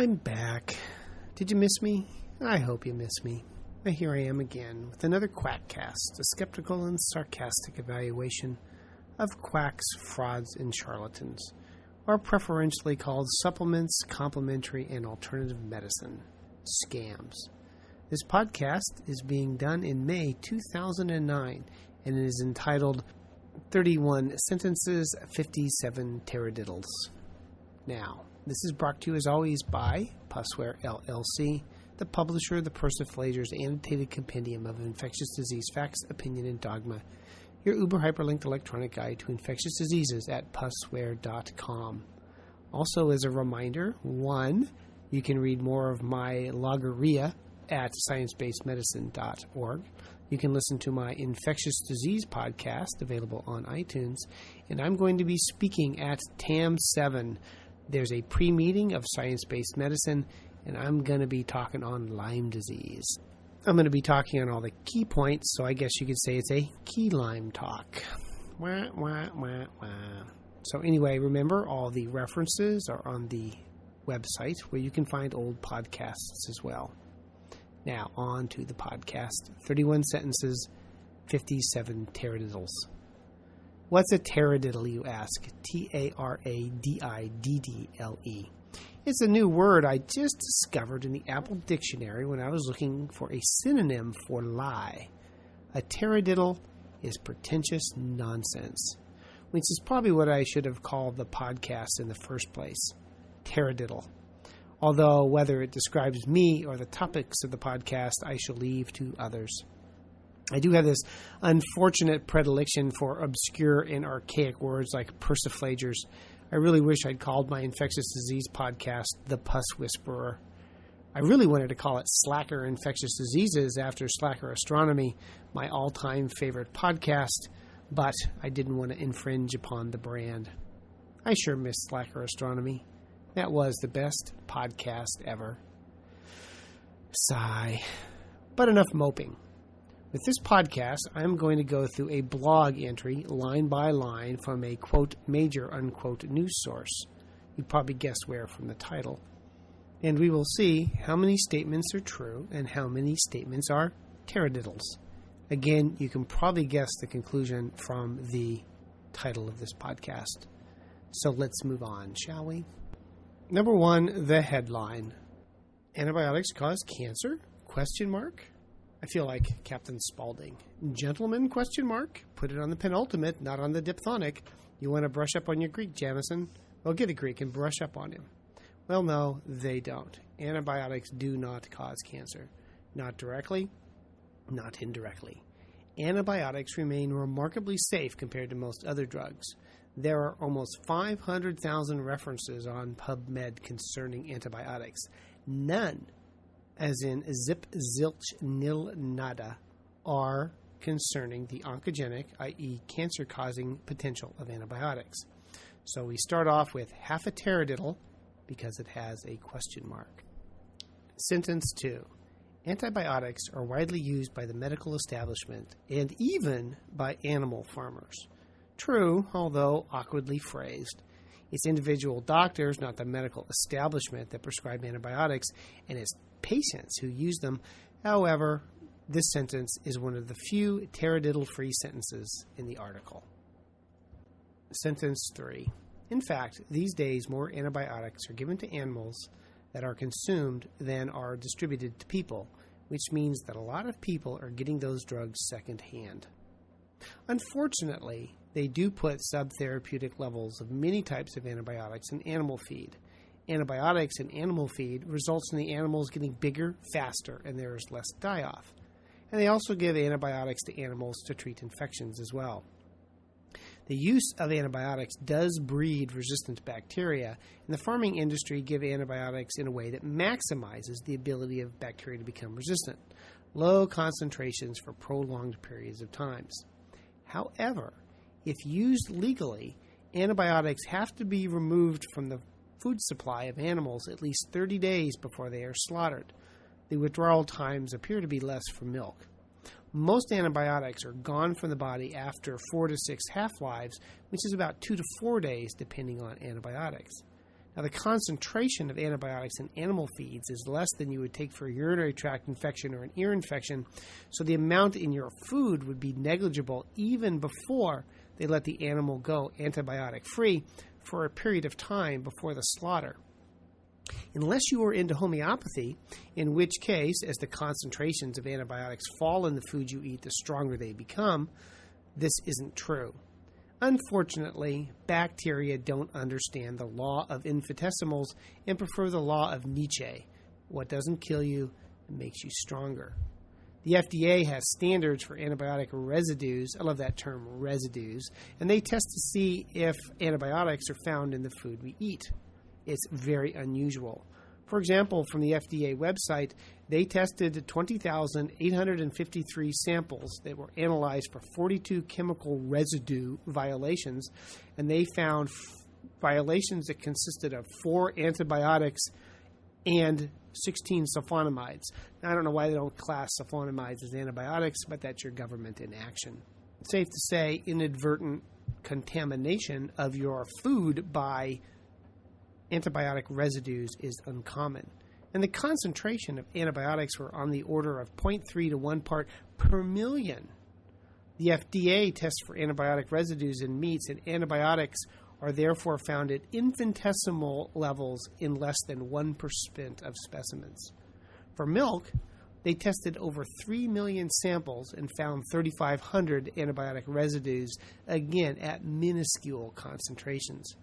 I'm back. Did you miss me? I hope you miss me. Here I am again with another Quackcast, a skeptical and sarcastic evaluation of quacks, frauds, and charlatans, or preferentially called supplements, complementary, and alternative medicine, scams. This podcast is being done in May 2009, and it is entitled 31 Sentences, 57 Taradiddles. Now, this is brought to you as always by Pussware LLC, the publisher of the Persiflager's annotated compendium of infectious disease facts, opinion, and dogma, your uber-hyperlinked electronic guide to infectious diseases at pussware.com. Also, as a reminder, 1, you can read more of my logorrhea at sciencebasedmedicine.org. You can listen to my infectious disease podcast, available on iTunes, and I'm going to be speaking at TAM 7. There's a pre-meeting of science-based medicine, and I'm going to be talking on Lyme disease. I'm going to be talking on all the key points, so I guess you could say it's a key Lyme talk. Wah, wah, wah, wah. So anyway, remember, all the references are on the website, where you can find old podcasts as well. Now, on to the podcast. 31 sentences, 57 taradiddles. What's a taradiddle, you ask? T-A-R-A-D-I-D-D-L-E. It's a new word I just discovered in the Apple Dictionary when I was looking for a synonym for lie. A taradiddle is pretentious nonsense, which is probably what I should have called the podcast in the first place. Taradiddle. Although whether it describes me or the topics of the podcast, I shall leave to others. I do have this unfortunate predilection for obscure and archaic words like persiflagers. I really wish I'd called my infectious disease podcast The Pus Whisperer. I really wanted to call it Slacker Infectious Diseases after Slacker Astronomy, my all-time favorite podcast, but I didn't want to infringe upon the brand. I sure miss Slacker Astronomy. That was the best podcast ever. Sigh. But enough moping. With this podcast, I'm going to go through a blog entry, line by line, from a, quote, major, unquote, news source. You probably guessed where from the title. And we will see how many statements are true and how many statements are taradiddles. Again, you can probably guess the conclusion from the title of this podcast. So let's move on, shall we? Number 1, the headline. Antibiotics cause cancer? Question mark. I feel like Captain Spaulding. Gentlemen, question mark. Put it on the penultimate, not on the diphthonic. You want to brush up on your Greek, Jamison? Well, get a Greek and brush up on him. Well, no, they don't. Antibiotics do not cause cancer. Not directly, not indirectly. Antibiotics remain remarkably safe compared to most other drugs. There are almost 500,000 references on PubMed concerning antibiotics. None, as in zip, zilch, nil, nada, are concerning the oncogenic, i.e. cancer-causing potential of antibiotics. So we start off with half a taradiddle because it has a question mark. Sentence 2. Antibiotics are widely used by the medical establishment and even by animal farmers. True, although awkwardly phrased. It's individual doctors, not the medical establishment, that prescribe antibiotics, and it's patients who use them. However, this sentence is one of the few taradiddle-free sentences in the article. Sentence 3. In fact, these days more antibiotics are given to animals that are consumed than are distributed to people, which means that a lot of people are getting those drugs secondhand. Unfortunately, they do put subtherapeutic levels of many types of antibiotics in animal feed. Antibiotics in animal feed results in the animals getting bigger, faster, and there is less die-off. And they also give antibiotics to animals to treat infections as well. The use of antibiotics does breed resistant bacteria, and the farming industry give antibiotics in a way that maximizes the ability of bacteria to become resistant. Low concentrations for prolonged periods of times. However, if used legally, antibiotics have to be removed from the food supply of animals at least 30 days before they are slaughtered. The withdrawal times appear to be less for milk. Most antibiotics are gone from the body after 4 to 6 half-lives, which is about 2 to 4 days depending on antibiotics. Now, the concentration of antibiotics in animal feeds is less than you would take for a urinary tract infection or an ear infection, so the amount in your food would be negligible even before they let the animal go antibiotic-free for a period of time before the slaughter. Unless you are into homeopathy, in which case, as the concentrations of antibiotics fall in the food you eat, the stronger they become, this isn't true. Unfortunately, bacteria don't understand the law of infinitesimals and prefer the law of Nietzsche. What doesn't kill you makes you stronger. The FDA has standards for antibiotic residues. I love that term, residues. And they test to see if antibiotics are found in the food we eat. It's very unusual. For example, from the FDA website, they tested 20,853 samples that were analyzed for 42 chemical residue violations, and they found violations that consisted of 4 antibiotics and 16 sulfonamides. Now, I don't know why they don't class sulfonamides as antibiotics, but that's your government in action. It's safe to say inadvertent contamination of your food by antibiotic residues is uncommon. And the concentration of antibiotics were on the order of 0.3 to 1 part per million. The FDA tests for antibiotic residues in meats, and antibiotics are therefore found at infinitesimal levels in less than 1% of specimens. For milk, they tested over 3 million samples and found 3,500 antibiotic residues, again at minuscule concentrations.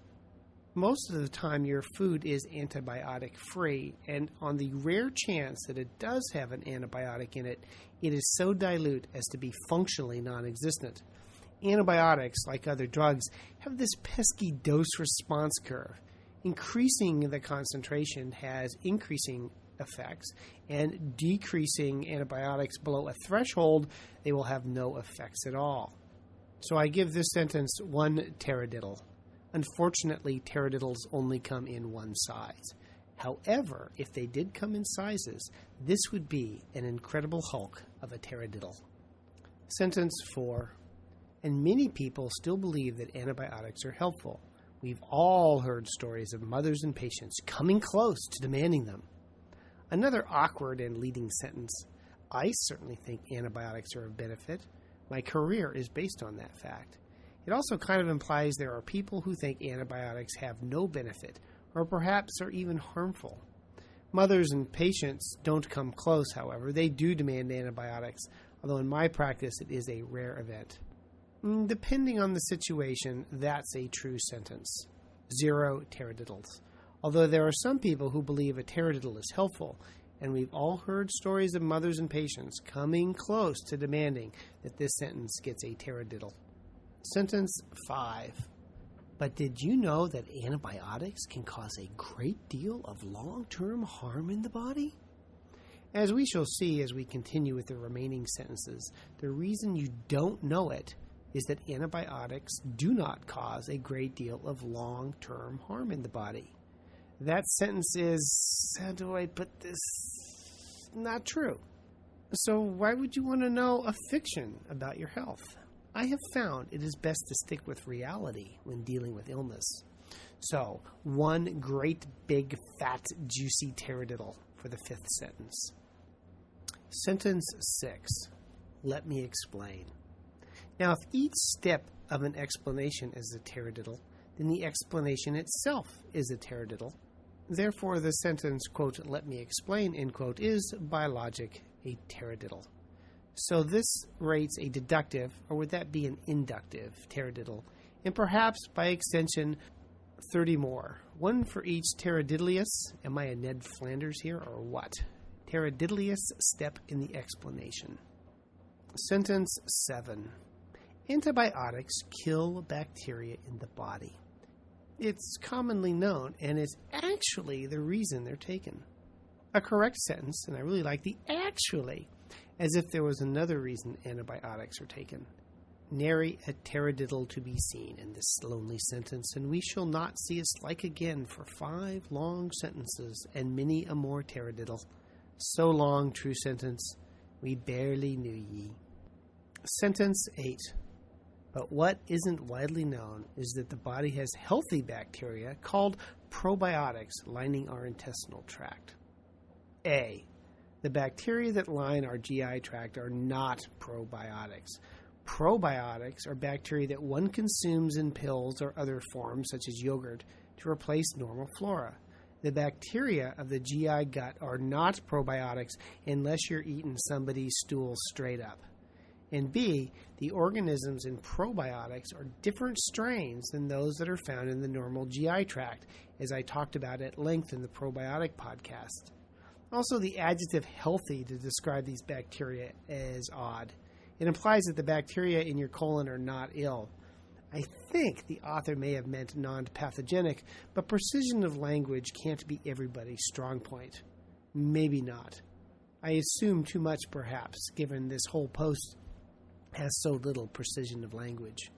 Most of the time, your food is antibiotic-free, and on the rare chance that it does have an antibiotic in it, it is so dilute as to be functionally non-existent. Antibiotics, like other drugs, have this pesky dose-response curve. Increasing the concentration has increasing effects, and decreasing antibiotics below a threshold, they will have no effects at all. So I give this sentence 1 taradiddle. Unfortunately, taradiddles only come in one size. However, if they did come in sizes, this would be an incredible hulk of a taradiddle. Sentence 4. And many people still believe that antibiotics are helpful. We've all heard stories of mothers and patients coming close to demanding them. Another awkward and leading sentence. I certainly think antibiotics are of benefit. My career is based on that fact. It also kind of implies there are people who think antibiotics have no benefit, or perhaps are even harmful. Mothers and patients don't come close, however. They do demand antibiotics, although in my practice it is a rare event. Depending on the situation, that's a true sentence. 0 taradiddles. Although there are some people who believe a taradiddle is helpful, and we've all heard stories of mothers and patients coming close to demanding that this sentence gets a taradiddle. Sentence 5. But did you know that antibiotics can cause a great deal of long-term harm in the body? As we shall see as we continue with the remaining sentences, the reason you don't know it is that antibiotics do not cause a great deal of long-term harm in the body. That sentence is, how do I put this, not true. So why would you want to know a fiction about your health? I have found it is best to stick with reality when dealing with illness. So, 1 great big fat juicy taradiddle for the 5th sentence. Sentence 6. Let me explain. Now, if each step of an explanation is a taradiddle, then the explanation itself is a taradiddle. Therefore, the sentence, quote, let me explain, end quote, is, by logic, a taradiddle. So this rates a deductive, or would that be an inductive, taradiddle, and perhaps, by extension, 30 more. 1 for each taradiddleous, am I a Ned Flanders here, or what? Taradiddleous step in the explanation. Sentence 7. Antibiotics kill bacteria in the body. It's commonly known, and is actually the reason they're taken. A correct sentence, and I really like the actually, as if there was another reason antibiotics are taken. Nary a taradiddle to be seen in this lonely sentence, and we shall not see its like again for 5 long sentences and many a more taradiddle. So long, true sentence, we barely knew ye. Sentence 8. But what isn't widely known is that the body has healthy bacteria called probiotics lining our intestinal tract? A. The bacteria that line our GI tract are not probiotics. Probiotics are bacteria that one consumes in pills or other forms, such as yogurt, to replace normal flora. The bacteria of the GI gut are not probiotics unless you're eating somebody's stool straight up. And B, the organisms in probiotics are different strains than those that are found in the normal GI tract, as I talked about at length in the probiotic podcast. Also, the adjective healthy to describe these bacteria is odd. It implies that the bacteria in your colon are not ill. I think the author may have meant non-pathogenic, but precision of language can't be everybody's strong point. Maybe not. I assume too much, perhaps, given this whole post has so little precision of language.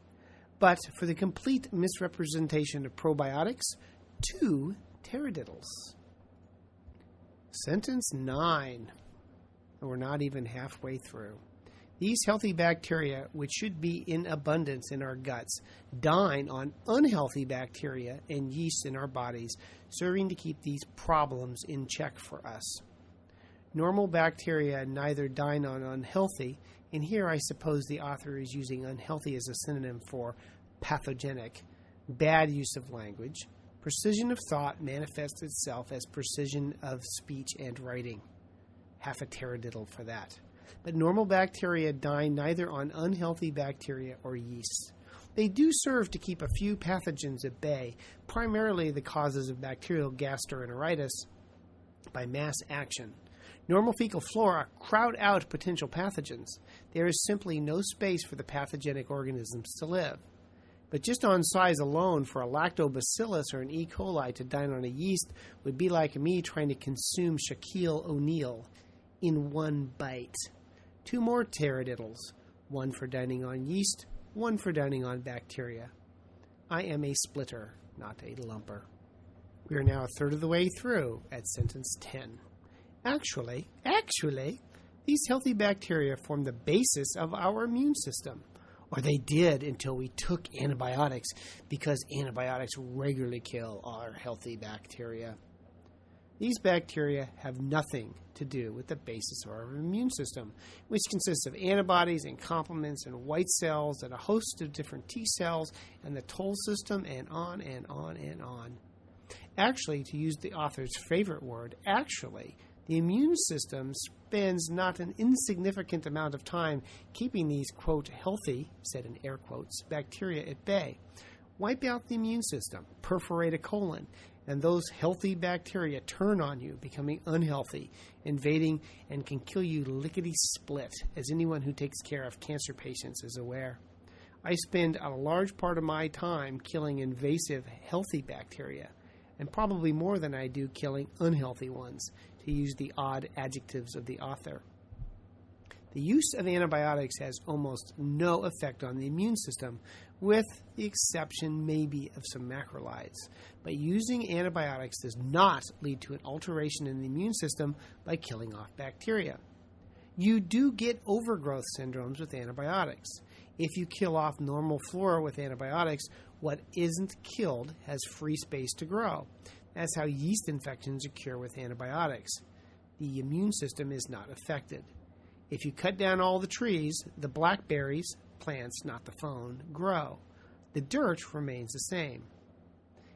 But for the complete misrepresentation of probiotics, 2 taradiddles. Sentence 9. We're not even halfway through. These healthy bacteria, which should be in abundance in our guts, dine on unhealthy bacteria and yeast in our bodies, serving to keep these problems in check for us. Normal bacteria neither dine on unhealthy, and here I suppose the author is using unhealthy as a synonym for pathogenic, bad use of language. Precision of thought manifests itself as precision of speech and writing. Half a taradiddle for that. But normal bacteria dine neither on unhealthy bacteria or yeast. They do serve to keep a few pathogens at bay, primarily the causes of bacterial gastroenteritis, by mass action. Normal fecal flora crowd out potential pathogens. There is simply no space for the pathogenic organisms to live. But just on size alone, for a lactobacillus or an E. coli to dine on a yeast would be like me trying to consume Shaquille O'Neal in one bite. 2 more taradiddles, 1 for dining on yeast, 1 for dining on bacteria. I am a splitter, not a lumper. We are now a third of the way through at sentence 10. Actually, these healthy bacteria form the basis of our immune system. Or they did until we took antibiotics, because antibiotics regularly kill our healthy bacteria. These bacteria have nothing to do with the basis of our immune system, which consists of antibodies and complements and white cells and a host of different T cells and the toll system and on and on and on. Actually, to use the author's favorite word, the immune system spends not an insignificant amount of time keeping these, quote, healthy, said in air quotes, bacteria at bay. Wipe out the immune system, perforate a colon, and those healthy bacteria turn on you, becoming unhealthy, invading, and can kill you lickety-split, as anyone who takes care of cancer patients is aware. I spend a large part of my time killing invasive, healthy bacteria, and probably more than I do killing unhealthy ones, to use the odd adjectives of the author. The use of antibiotics has almost no effect on the immune system, with the exception maybe of some macrolides. But using antibiotics does not lead to an alteration in the immune system by killing off bacteria. You do get overgrowth syndromes with antibiotics. If you kill off normal flora with antibiotics, what isn't killed has free space to grow. That's how yeast infections occur with antibiotics. The immune system is not affected. If you cut down all the trees, the blackberries, plants, not the phone, grow. The dirt remains the same.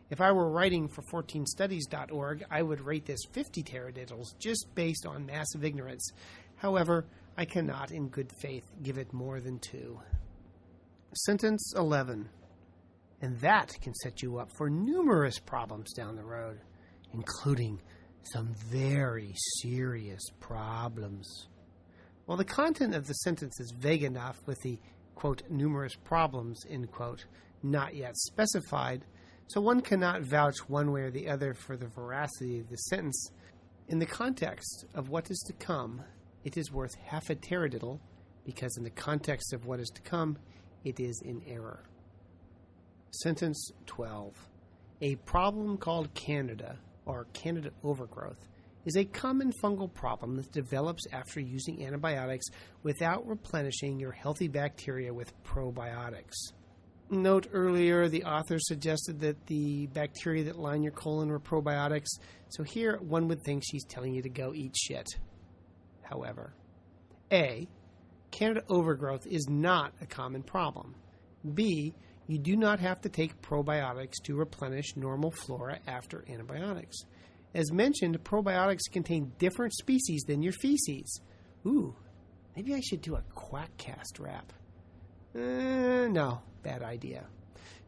If I were writing for 14studies.org, I would rate this 50 taradiddles just based on massive ignorance. However, I cannot in good faith give it more than 2. Sentence 11. And that can set you up for numerous problems down the road, including some very serious problems. While the content of the sentence is vague enough with the, quote, numerous problems, end quote, not yet specified, so one cannot vouch one way or the other for the veracity of the sentence, in the context of what is to come, it is worth half a taradiddle, because in the context of what is to come, it is in error. Sentence 12. A problem called Candida, or Candida overgrowth, is a common fungal problem that develops after using antibiotics without replenishing your healthy bacteria with probiotics. Note earlier, the author suggested that the bacteria that line your colon were probiotics. So here, one would think she's telling you to go eat shit. However, A, Candida overgrowth is not a common problem. B, you do not have to take probiotics to replenish normal flora after antibiotics. As mentioned, probiotics contain different species than your feces. Ooh, maybe I should do a Quackcast rap. No, bad idea.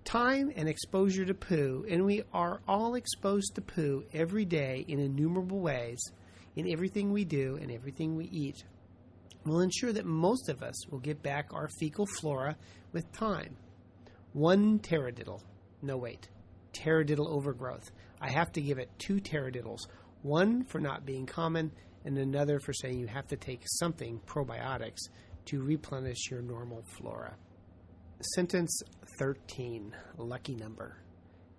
Time and exposure to poo, and we are all exposed to poo every day in innumerable ways, in everything we do and everything we eat, will ensure that most of us will get back our fecal flora with time. 1 taradiddle. No, wait. Taradiddle overgrowth. I have to give it 2 taradiddles. One for not being common, and another for saying you have to take something, probiotics, to replenish your normal flora. Sentence 13. Lucky number.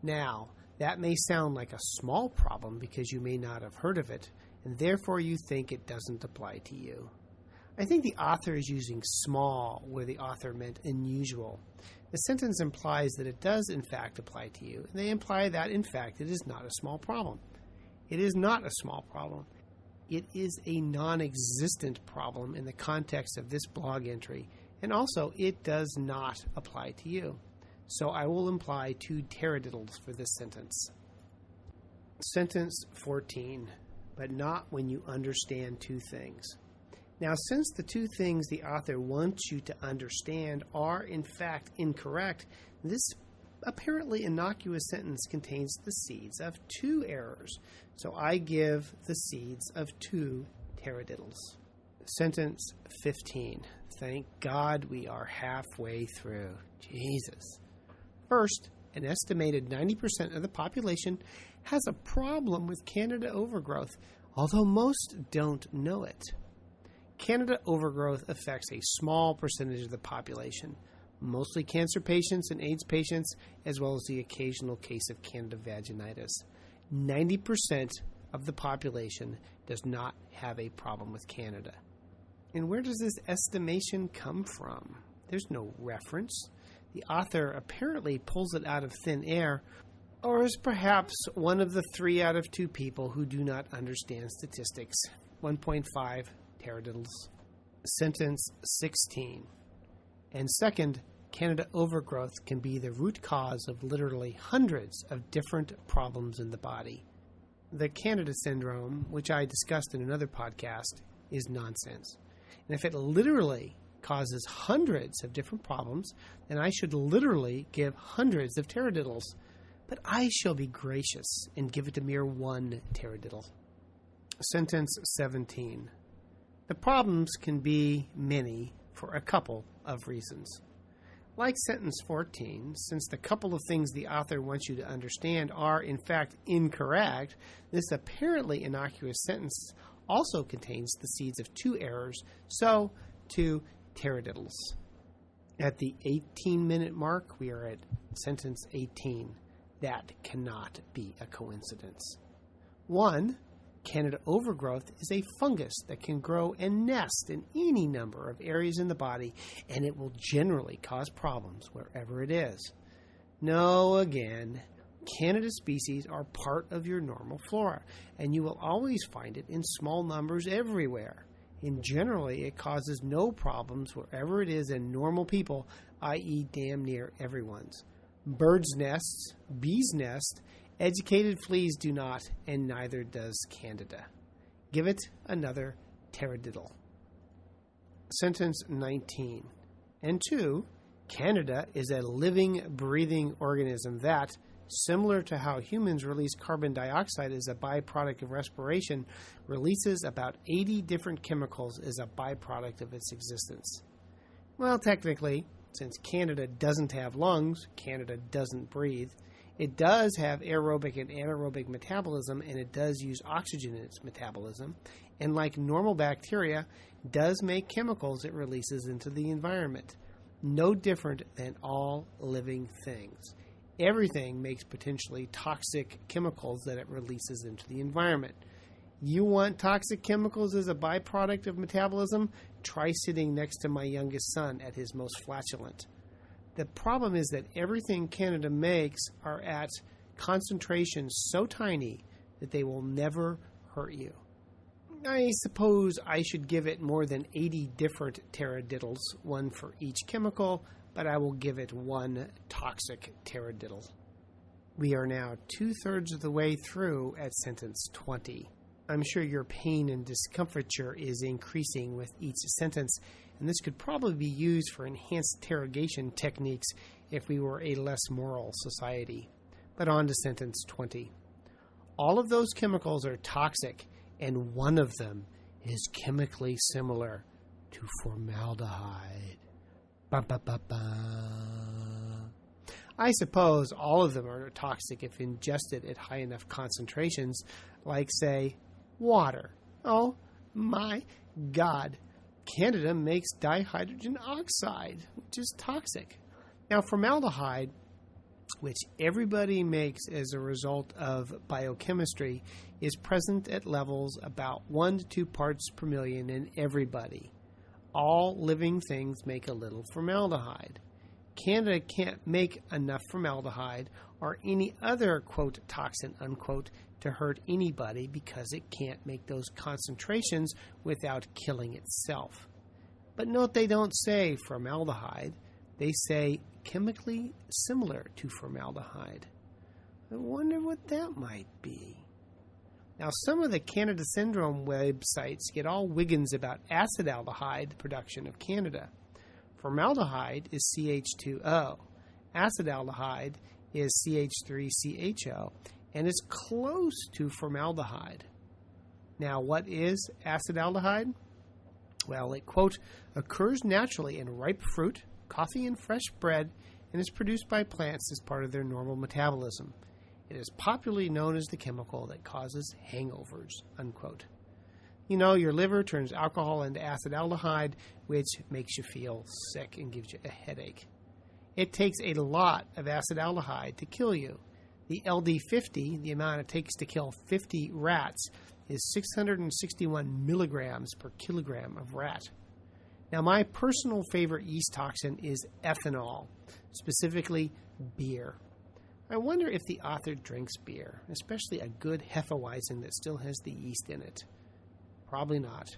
Now, that may sound like a small problem because you may not have heard of it, and therefore you think it doesn't apply to you. I think the author is using small where the author meant unusual. The sentence implies that it does in fact apply to you, and they imply that in fact it is not a small problem. It is not a small problem. It is a non-existent problem in the context of this blog entry, and also it does not apply to you. So I will imply 2 taradiddles for this sentence. Sentence 14, but not when you understand 2 things. Now, since the 2 things the author wants you to understand are in fact incorrect, this apparently innocuous sentence contains the seeds of 2 errors. So I give the seeds of 2 taradiddles. Sentence 15. Thank God we are halfway through. Jesus. First, an estimated 90% of the population has a problem with Candida overgrowth, although most don't know it. Candida overgrowth affects a small percentage of the population, mostly cancer patients and AIDS patients, as well as the occasional case of Candida vaginitis. 90% of the population does not have a problem with Candida. And where does this estimation come from? There's no reference. The author apparently pulls it out of thin air, or is perhaps one of the 3 out of 2 people who do not understand statistics. 1.5 taradiddles. Sentence 16. And second, Candida overgrowth can be the root cause of literally hundreds of different problems in the body. The Candida syndrome, which I discussed in another podcast, is nonsense. And if it literally causes hundreds of different problems, then I should literally give hundreds of taradiddles. But I shall be gracious and give it a mere 1 taradiddle. Sentence 17. The problems can be many for a couple of reasons. Like sentence 14, since the couple of things the author wants you to understand are, in fact, incorrect, this apparently innocuous sentence also contains the seeds of 2 errors, so 2 taradiddles. At the 18-minute mark, we are at sentence 18. That cannot be a coincidence. 1. Candida overgrowth is a fungus that can grow and nest in any number of areas in the body, and it will generally cause problems wherever it is. No, again, Candida species are part of your normal flora, and you will always find it in small numbers everywhere. And generally, it causes no problems wherever it is in normal people, i.e. damn near everyone's. Birds' nests, bees' nest, educated fleas do not, and neither does Candida. Give it another taradiddle. Sentence 19. And 2, Candida is a living, breathing organism that, similar to how humans release carbon dioxide as a byproduct of respiration, releases about 80 different chemicals as a byproduct of its existence. Well, technically, since Candida doesn't have lungs, Candida doesn't breathe. It does have aerobic and anaerobic metabolism, and it does use oxygen in its metabolism, and like normal bacteria, does make chemicals it releases into the environment. No different than all living things. Everything makes potentially toxic chemicals that it releases into the environment. You want toxic chemicals as a byproduct of metabolism? Try sitting next to my youngest son at his most flatulent. The problem is that everything Canada makes are at concentrations so tiny that they will never hurt you. I suppose I should give it more than 80 different taradiddles, one for each chemical, but I will give it one toxic taradiddle. We are now 2/3 of the way through at sentence 20. I'm sure your pain and discomfiture is increasing with each sentence, and this could probably be used for enhanced interrogation techniques if we were a less moral society. But on to sentence 20. All of those chemicals are toxic, and one of them is chemically similar to formaldehyde. Ba, ba, ba, ba. I suppose all of them are toxic if ingested at high enough concentrations, like, say, water. Oh, my God. Canada makes dihydrogen oxide, which is toxic. Now, formaldehyde, which everybody makes as a result of biochemistry, is present at levels about 1 to 2 parts per million in everybody. All living things make a little formaldehyde. Canada can't make enough formaldehyde or any other, quote, toxin, unquote, to hurt anybody because it can't make those concentrations without killing itself. But note they don't say formaldehyde. They say chemically similar to formaldehyde. I wonder what that might be. Now, some of the Canada Syndrome websites get all wiggins about acetaldehyde production of Canada. Formaldehyde is CH2O. Acetaldehyde is CH3CHO, and is close to formaldehyde. Now, what is acetaldehyde? Well, it, quote, occurs naturally in ripe fruit, coffee, and fresh bread, and is produced by plants as part of their normal metabolism. It is popularly known as the chemical that causes hangovers, unquote. You know, your liver turns alcohol into acetaldehyde, which makes you feel sick and gives you a headache. It takes a lot of acetaldehyde to kill you. The LD50, the amount it takes to kill 50 rats, is 661 milligrams per kilogram of rat. Now, my personal favorite yeast toxin is ethanol, specifically beer. I wonder if the author drinks beer, especially a good Hefeweizen that still has the yeast in it. Probably not.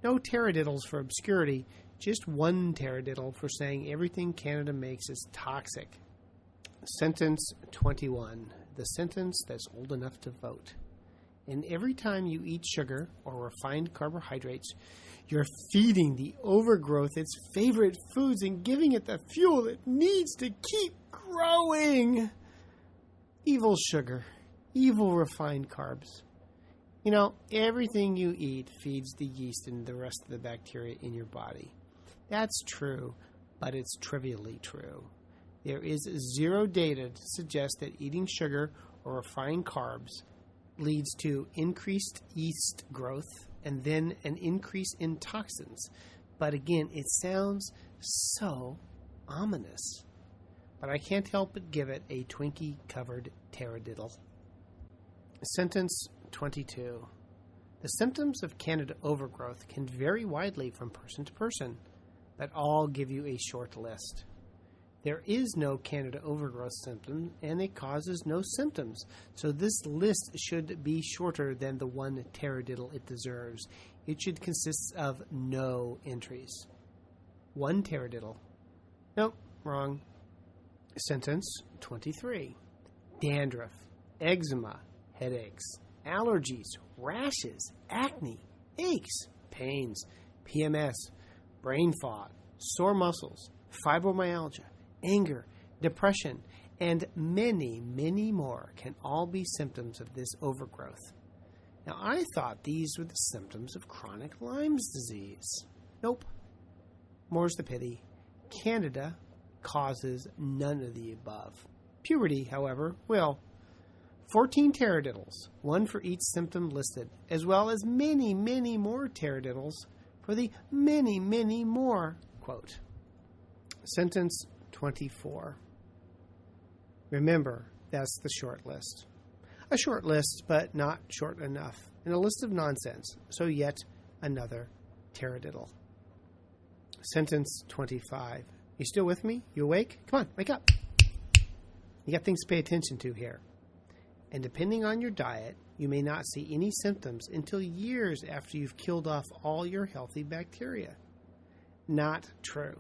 No taradiddles for obscurity, just one taradiddle for saying everything Canada makes is toxic. Sentence 21, the sentence that's old enough to vote. And every time you eat sugar or refined carbohydrates, you're feeding the overgrowth its favorite foods and giving it the fuel it needs to keep growing. Evil sugar, evil refined carbs. You know, everything you eat feeds the yeast and the rest of the bacteria in your body. That's true, but it's trivially true. There is zero data to suggest that eating sugar or refined carbs leads to increased yeast growth and then an increase in toxins. But again, it sounds so ominous. But I can't help but give it a Twinkie-covered taradiddle. Sentence 22. The symptoms of Candida overgrowth can vary widely from person to person, but all give you a short list. There is no Candida overgrowth symptom, and it causes no symptoms, so this list should be shorter than the one taradiddle it deserves. It should consist of no entries. One taradiddle. Nope, wrong. Sentence 23. Dandruff, eczema, headaches, allergies, rashes, acne, aches, pains, PMS, brain fog, sore muscles, fibromyalgia, anger, depression, and many, many more can all be symptoms of this overgrowth. Now, I thought these were the symptoms of chronic Lyme's disease. Nope. More's the pity. Candida causes none of the above. Puberty, however, will. 14 taradiddles, one for each symptom listed, as well as many, many more taradiddles for the many, many more, quote. Sentence 24. Remember, that's the short list. A short list, but not short enough, and a list of nonsense, so yet another taradiddle. Sentence 25. You still with me? You awake? Come on, wake up. You got things to pay attention to here. And depending on your diet, you may not see any symptoms until years after you've killed off all your healthy bacteria. Not true.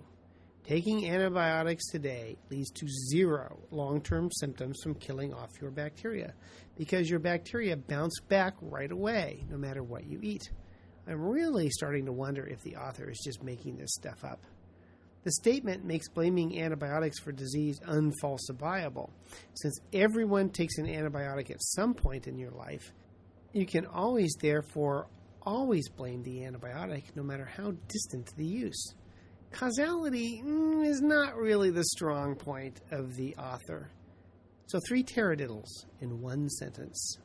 Taking antibiotics today leads to zero long-term symptoms from killing off your bacteria because your bacteria bounce back right away no matter what you eat. I'm really starting to wonder if the author is just making this stuff up. The statement makes blaming antibiotics for disease unfalsifiable. Since everyone takes an antibiotic at some point in your life, you can therefore always blame the antibiotic no matter how distant the use. Causality is not really the strong point of the author. So 3 taradiddles in one sentence.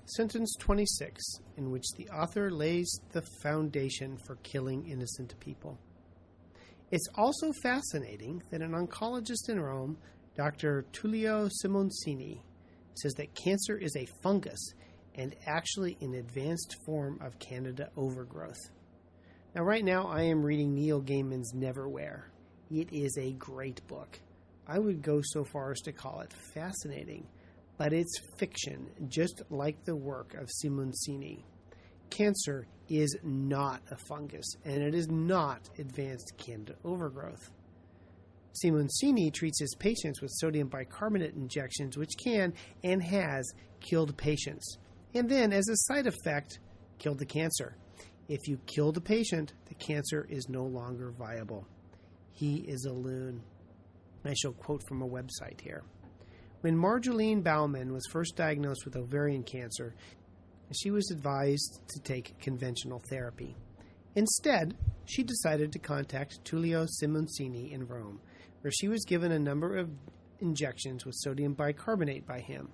Sentence 26, in which the author lays the foundation for killing innocent people. It's also fascinating that an oncologist in Rome, Dr. Tullio Simoncini, says that cancer is a fungus and actually an advanced form of Candida overgrowth. Now, right now, I am reading Neil Gaiman's Neverwhere. It is a great book. I would go so far as to call it fascinating, but it's fiction, just like the work of Simoncini. Cancer is not a fungus, and it is not advanced Candida overgrowth. Simoncini treats his patients with sodium bicarbonate injections, which can and has killed patients, and then, as a side effect, killed the cancer. If you kill the patient, the cancer is no longer viable. He is a loon. I shall quote from a website here. When Marjolaine Baumann was first diagnosed with ovarian cancer, she was advised to take conventional therapy. Instead, she decided to contact Tullio Simoncini in Rome, where she was given a number of injections with sodium bicarbonate by him.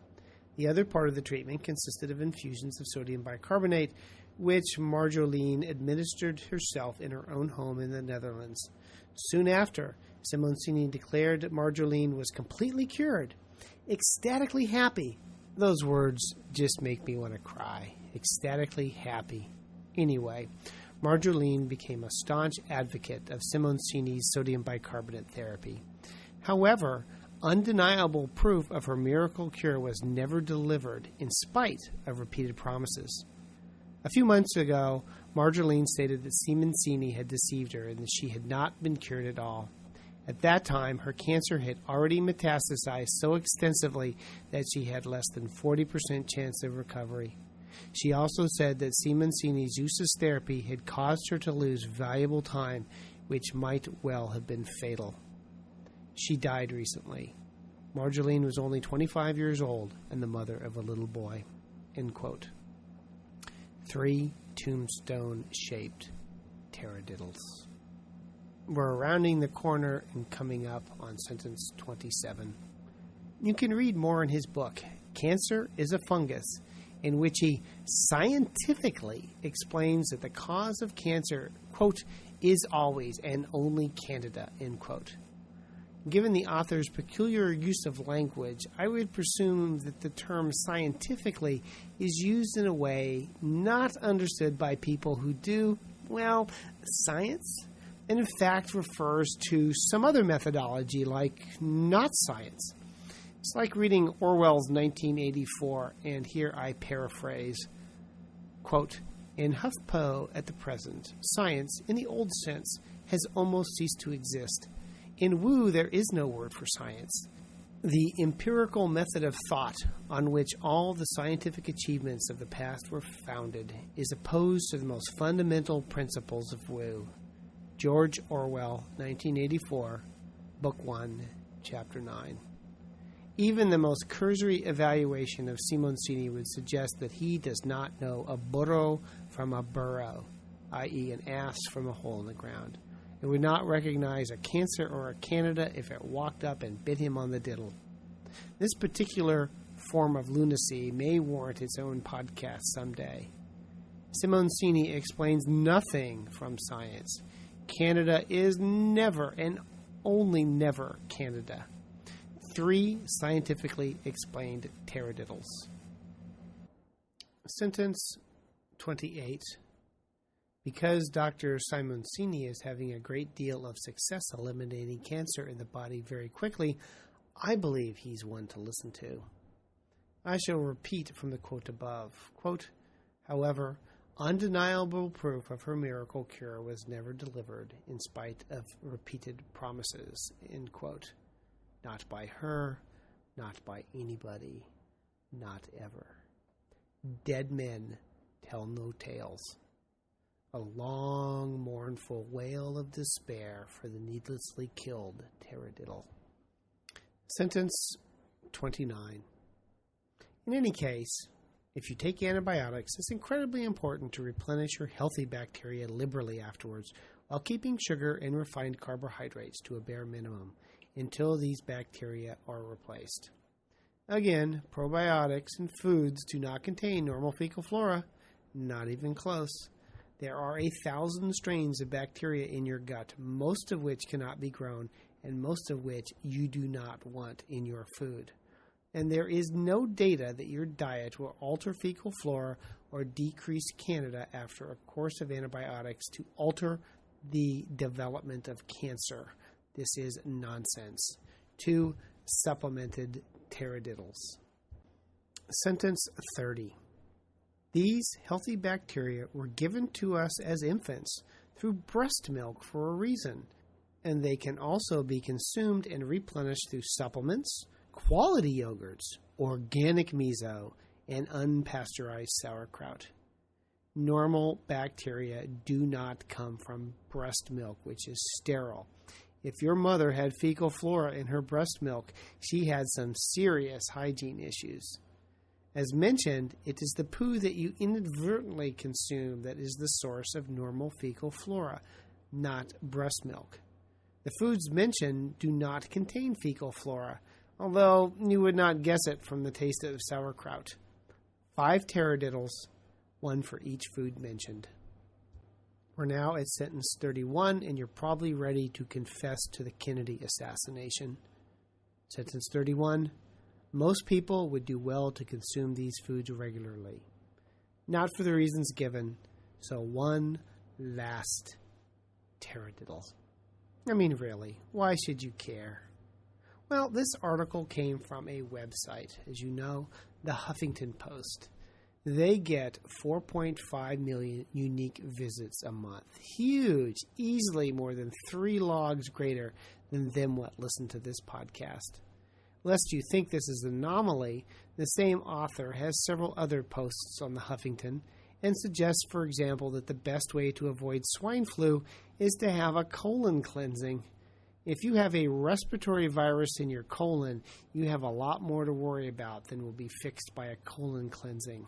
The other part of the treatment consisted of infusions of sodium bicarbonate, which Marjolaine administered herself in her own home in the Netherlands. Soon after, Simoncini declared that Marjolaine was completely cured, ecstatically happy. Those words just make me want to cry. Ecstatically happy. Anyway, Marjolaine became a staunch advocate of Simoncini's sodium bicarbonate therapy. However, undeniable proof of her miracle cure was never delivered in spite of repeated promises. A few months ago, Marjolaine stated that Simoncini had deceived her and that she had not been cured at all. At that time, her cancer had already metastasized so extensively that she had less than 40% chance of recovery. She also said that Simoncini's useless therapy had caused her to lose valuable time, which might well have been fatal. She died recently. Marjolaine was only 25 years old and the mother of a little boy. End quote. 3 tombstone-shaped taradiddles. We're rounding the corner and coming up on sentence 27. You can read more in his book, Cancer is a Fungus, in which he scientifically explains that the cause of cancer, quote, is always and only Candida, end quote. Given the author's peculiar use of language, I would presume that the term scientifically is used in a way not understood by people who do, well, science, and in fact refers to some other methodology like not science. It's like reading Orwell's 1984, and here I paraphrase, quote, in Huffpo at the present, science, in the old sense, has almost ceased to exist. In Wu, there is no word for science. The empirical method of thought on which all the scientific achievements of the past were founded is opposed to the most fundamental principles of Wu. George Orwell, 1984, Book 1, Chapter 9. Even the most cursory evaluation of Simoncini would suggest that he does not know a burro from a burrow, i.e. an ass from a hole in the ground. It would not recognize a cancer or a Candida if it walked up and bit him on the diddle. This particular form of lunacy may warrant its own podcast someday. Simoncini explains nothing from science. Candida is never and only never Candida. 3 scientifically explained taradiddles. Sentence 28. Because Dr. Simoncini is having a great deal of success eliminating cancer in the body very quickly, I believe he's one to listen to. I shall repeat from the quote above. Quote, however, undeniable proof of her miracle cure was never delivered in spite of repeated promises. End quote. Not by her, not by anybody, not ever. Dead men tell no tales. A long, mournful wail of despair for the needlessly killed taradiddle. Sentence 29. In any case, if you take antibiotics, it's incredibly important to replenish your healthy bacteria liberally afterwards, while keeping sugar and refined carbohydrates to a bare minimum until these bacteria are replaced. Again, probiotics and foods do not contain normal fecal flora, not even close. There are 1,000 strains of bacteria in your gut, most of which cannot be grown, and most of which you do not want in your food. And there is no data that your diet will alter fecal flora or decrease candida after a course of antibiotics to alter the development of cancer. This is nonsense. 2 supplemented taradiddles. Sentence 30. These healthy bacteria were given to us as infants through breast milk for a reason, and they can also be consumed and replenished through supplements, quality yogurts, organic miso, and unpasteurized sauerkraut. Normal bacteria do not come from breast milk, which is sterile. If your mother had fecal flora in her breast milk, she had some serious hygiene issues. As mentioned, it is the poo that you inadvertently consume that is the source of normal fecal flora, not breast milk. The foods mentioned do not contain fecal flora, although you would not guess it from the taste of sauerkraut. 5 taradiddles, 1 for each food mentioned. We're now at sentence 31, and you're probably ready to confess to the Kennedy assassination. Sentence 31. Most people would do well to consume these foods regularly. Not for the reasons given, so one last taradiddle. I mean, really, why should you care? Well, this article came from a website, as you know, the Huffington Post. They get 4.5 million unique visits a month. Huge, easily more than 3 logs greater than them what listen to this podcast. Lest you think this is an anomaly, the same author has several other posts on the Huffington and suggests, for example, that the best way to avoid swine flu is to have a colon cleansing. If you have a respiratory virus in your colon, you have a lot more to worry about than will be fixed by a colon cleansing.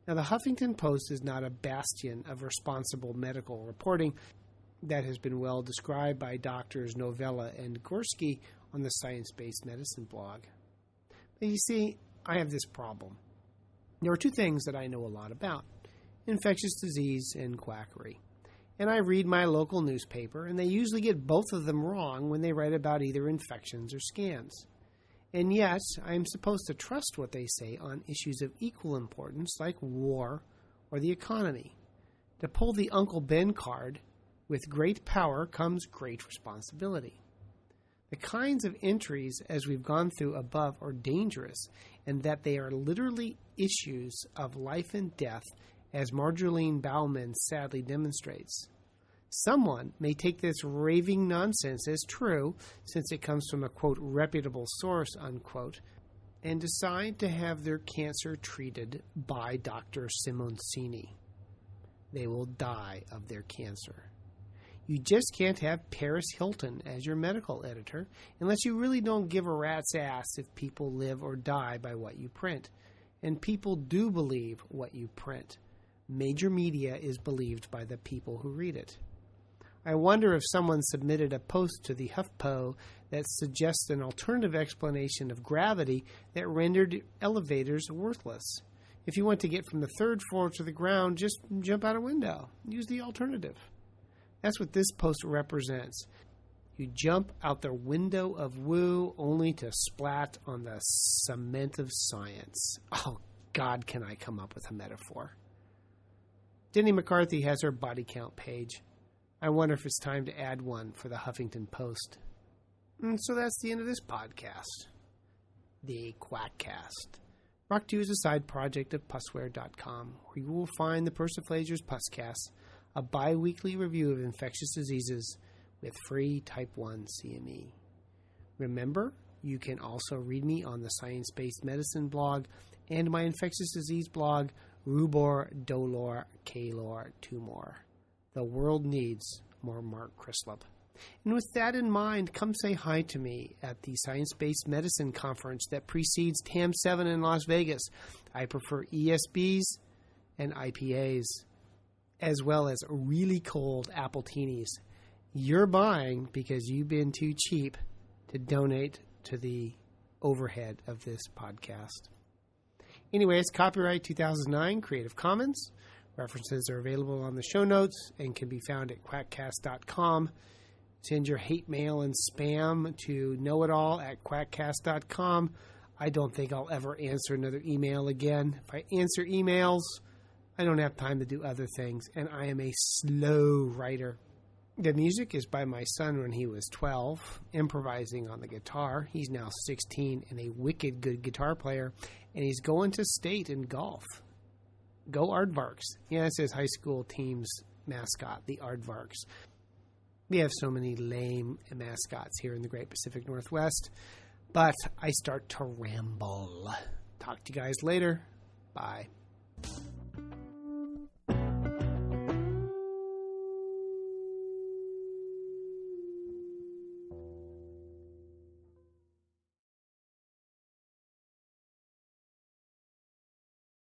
Now, the Huffington Post is not a bastion of responsible medical reporting. That has been well described by Doctors Novella and Gorski on the Science-Based Medicine blog. But you see, I have this problem. There are 2 things that I know a lot about: infectious disease and quackery. And I read my local newspaper, and they usually get both of them wrong when they write about either infections or scams. And yet, I am supposed to trust what they say on issues of equal importance like war or the economy. To pull the Uncle Ben card, with great power comes great responsibility. The kinds of entries, as we've gone through above, are dangerous, and that they are literally issues of life and death, as Marjolaine Baumann sadly demonstrates. Someone may take this raving nonsense as true, since it comes from a, quote, reputable source, unquote, and decide to have their cancer treated by Dr. Simoncini. They will die of their cancer. You just can't have Paris Hilton as your medical editor unless you really don't give a rat's ass if people live or die by what you print. And people do believe what you print. Major media is believed by the people who read it. I wonder if someone submitted a post to the Huffpo that suggests an alternative explanation of gravity that rendered elevators worthless. If you want to get from the 3rd floor to the ground, just jump out a window. Use the alternative. That's what this post represents. You jump out the window of woo only to splat on the cement of science. Oh, God, can I come up with a metaphor? Denny McCarthy has her body count page. I wonder if it's time to add one for the Huffington Post. And so that's the end of this podcast. The Quackcast. Brought to you as a side project of Pussware.com, where you will find the Persiflager's Pusscast, a bi-weekly review of infectious diseases with free Type 1 CME. Remember, you can also read me on the Science-Based Medicine blog and my infectious disease blog, Rubor, Dolor, Calor, Tumor. The world needs more Mark Crislip. And with that in mind, come say hi to me at the Science-Based Medicine Conference that precedes TAM7 in Las Vegas. I prefer ESBs and IPAs, as well as really cold appletinis. You're buying because you've been too cheap to donate to the overhead of this podcast. Anyway, it's copyright 2009, Creative Commons. References are available on the show notes and can be found at quackcast.com. Send your hate mail and spam to knowitall@quackcast.com. I don't think I'll ever answer another email again. If I answer emails, I don't have time to do other things, and I am a slow writer. The music is by my son when he was 12, improvising on the guitar. He's now 16 and a wicked good guitar player, and he's going to state in golf. Go Aardvarks. Yeah, it says high school team's mascot, the Aardvarks. We have so many lame mascots here in the Great Pacific Northwest, but I start to ramble. Talk to you guys later. Bye.